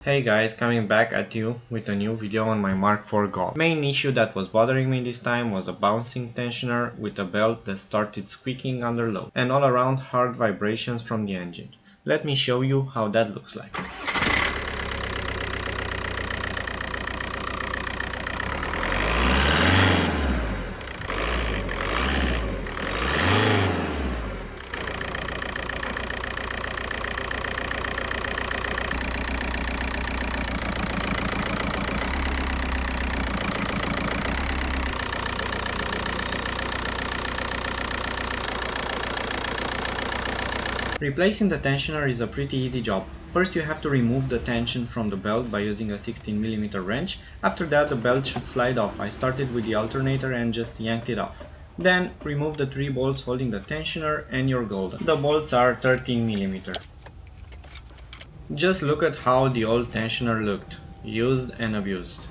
Hey guys, coming back at you with a new video on my Mark IV Golf. Main issue that was bothering me this time was a bouncing tensioner with a belt that started squeaking under load and all around hard vibrations from the engine. Let me show you how that looks like. Replacing the tensioner is a pretty easy job. First you have to remove the tension from the belt by using a 16mm wrench. After that the belt should slide off. I started with the alternator and just yanked it off. Then remove the 3 bolts holding the tensioner and you're golden. The bolts are 13mm. Just look at how the old tensioner looked, used and abused.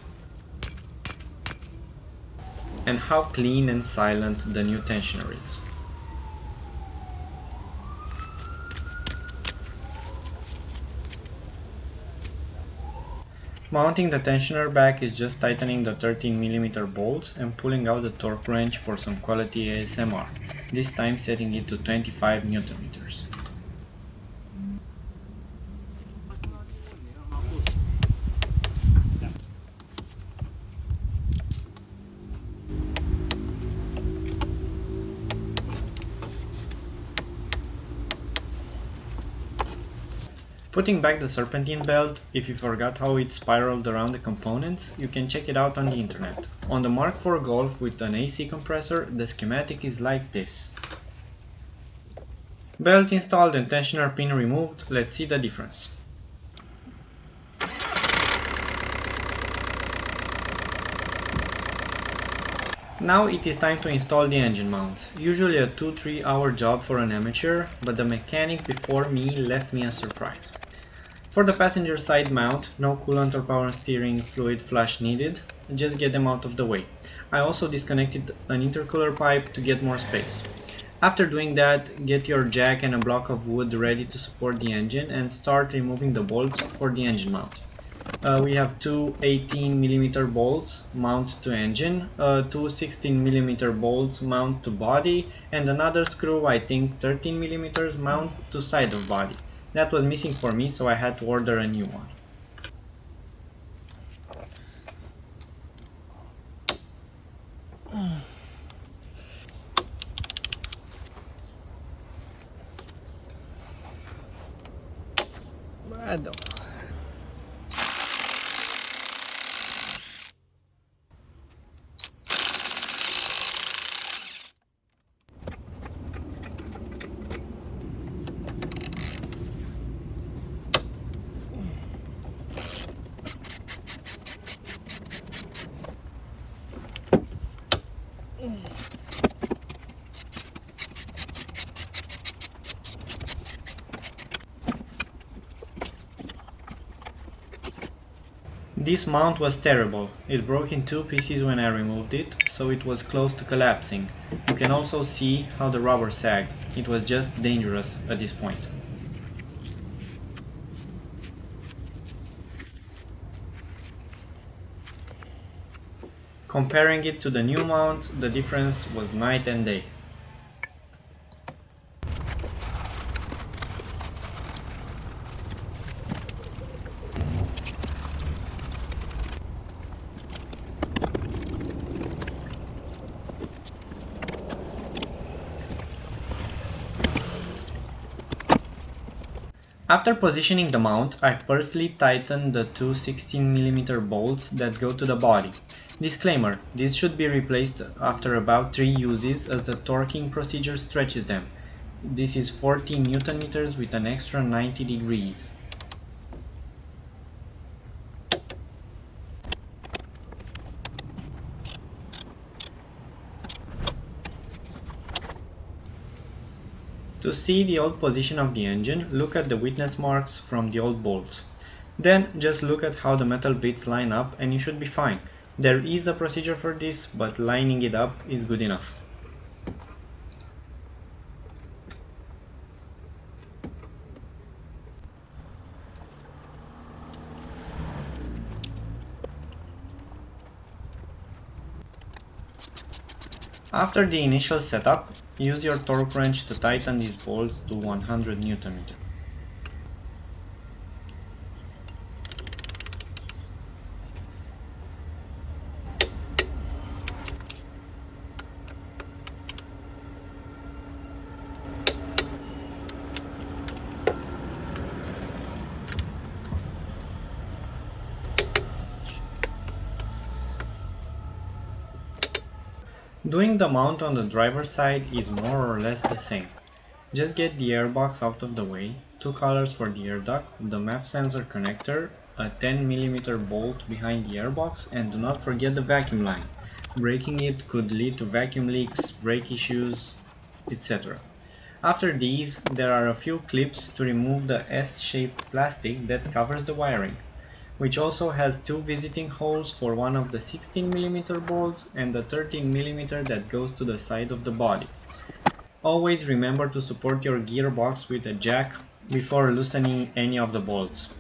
And how clean and silent the new tensioner is. Mounting the tensioner back is just tightening the 13mm bolts and pulling out the torque wrench for some quality ASMR, this time setting it to 25 Nm. Putting back the serpentine belt, if you forgot how it spiraled around the components, you can check it out on the internet. On the Mark IV Golf with an AC compressor, the schematic is like this. Belt installed and tensioner pin removed, let's see the difference. Now it is time to install the engine mounts. Usually a 2-3 hour job for an amateur, but the mechanic before me left me a surprise. For the passenger side mount, no coolant or power steering fluid flush needed, just get them out of the way. I also disconnected an intercooler pipe to get more space. After doing that, get your jack and a block of wood ready to support the engine and start removing the bolts for the engine mount. We have two 18mm bolts mount to engine, two 16mm bolts mount to body, and another screw, I think 13mm, mount to side of body. That was missing for me, so I had to order a new one. Vado. This mount was terrible. It broke in 2 pieces when I removed it, so it was close to collapsing. You can also see how the rubber sagged. It was just dangerous at this point. Comparing it to the new mount, the difference was night and day. After positioning the mount, I firstly tightened the two 16mm bolts that go to the body. Disclaimer, these should be replaced after about 3 uses as the torquing procedure stretches them. This is 40 Nm with an extra 90 degrees. To see the old position of the engine, look at the witness marks from the old bolts. Then just look at how the metal bits line up and you should be fine. There is a procedure for this, but lining it up is good enough. After the initial setup, use your torque wrench to tighten these bolts to 100 Nm. Doing the mount on the driver's side is more or less the same. Just get the airbox out of the way, two colors for the air duct, the MAF sensor connector, a 10 mm bolt behind the airbox, and do not forget the vacuum line. Breaking it could lead to vacuum leaks, brake issues, etc. After these, there are a few clips to remove the S-shaped plastic that covers the wiring, which also has two visiting holes for one of the 16 mm bolts and the 13 mm that goes to the side of the body. Always remember to support your gearbox with a jack before loosening any of the bolts.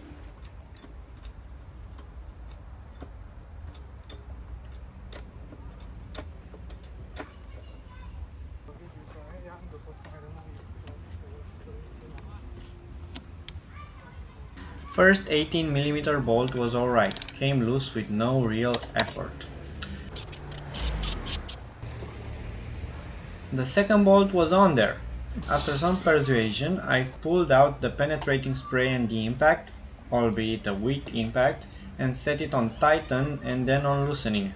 First 18 mm bolt was alright, came loose with no real effort. The second bolt was on there. After some persuasion, I pulled out the penetrating spray and the impact, albeit a weak impact, and set it on tighten and then on loosening.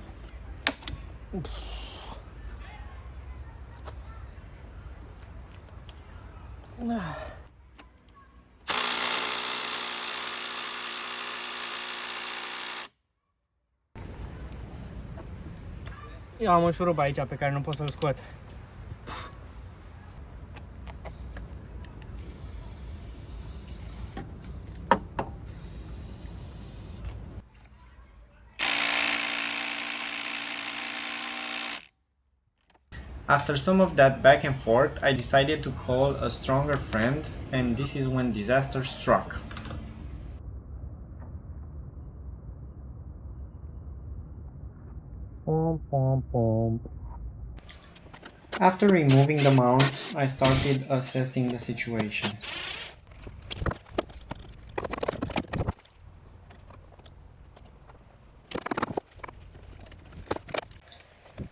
Eu am un șurub aici pe care nu pot să-l scot. After some of that back and forth, I decided to call a stronger friend, and this is when disaster struck. After removing the mount, I started assessing the situation.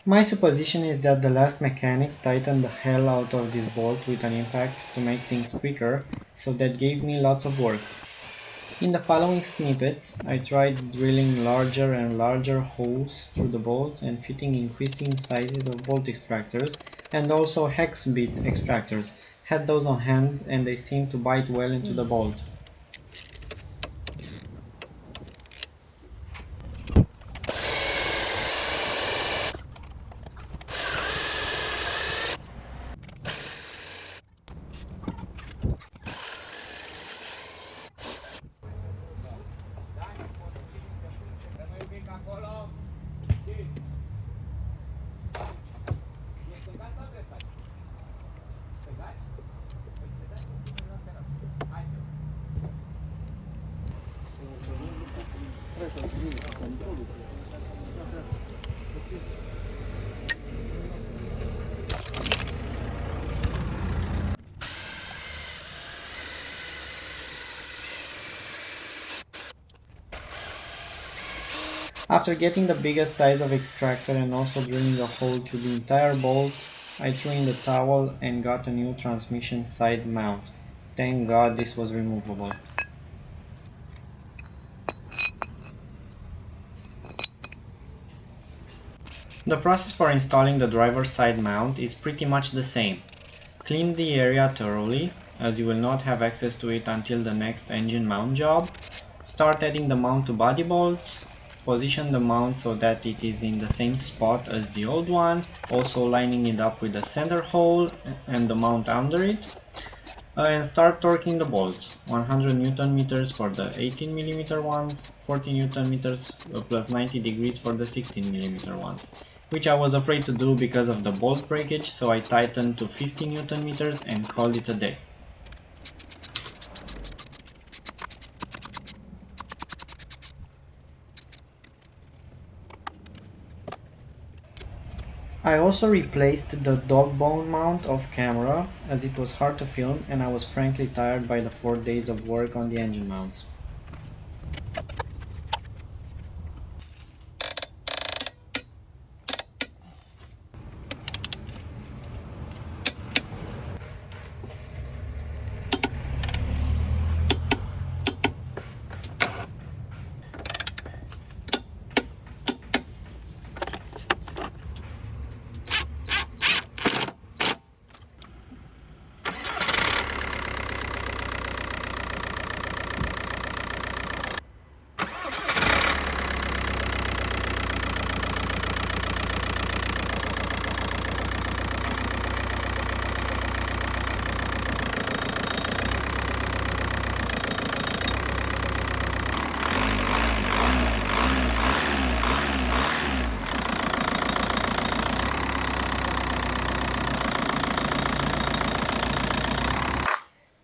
My supposition is that the last mechanic tightened the hell out of this bolt with an impact to make things quicker, so that gave me lots of work. In the following snippets, I tried drilling larger and larger holes through the bolt and fitting increasing sizes of bolt extractors and also hex bit extractors. Had those on hand and they seemed to bite well into the bolt. After getting the biggest size of extractor and also drilling a hole through the entire bolt, I threw in the towel and got a new transmission side mount. Thank God this was removable. The process for installing the driver's side mount is pretty much the same. Clean the area thoroughly, as you will not have access to it until the next engine mount job. Start adding the mount to body bolts. Position the mount so that it is in the same spot as the old one, also lining it up with the center hole and the mount under it. And start torquing the bolts, 100 Nm for the 18mm ones, 40 Nm plus 90 degrees for the 16mm ones, which I was afraid to do because of the bolt breakage, so I tightened to 50 Nm and called it a day. I also replaced the dog bone mount of camera as it was hard to film and I was frankly tired by the 4 days of work on the engine mounts.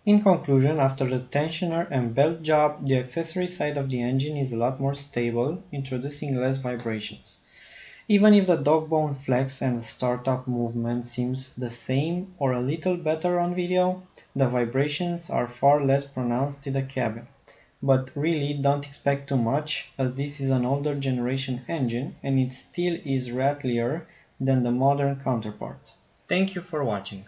In conclusion, after the tensioner and belt job, the accessory side of the engine is a lot more stable, introducing less vibrations. Even if the dog bone flex and the startup movement seems the same or a little better on video, the vibrations are far less pronounced in the cabin. But really don't expect too much, as this is an older generation engine and it still is rattlier than the modern counterparts. Thank you for watching.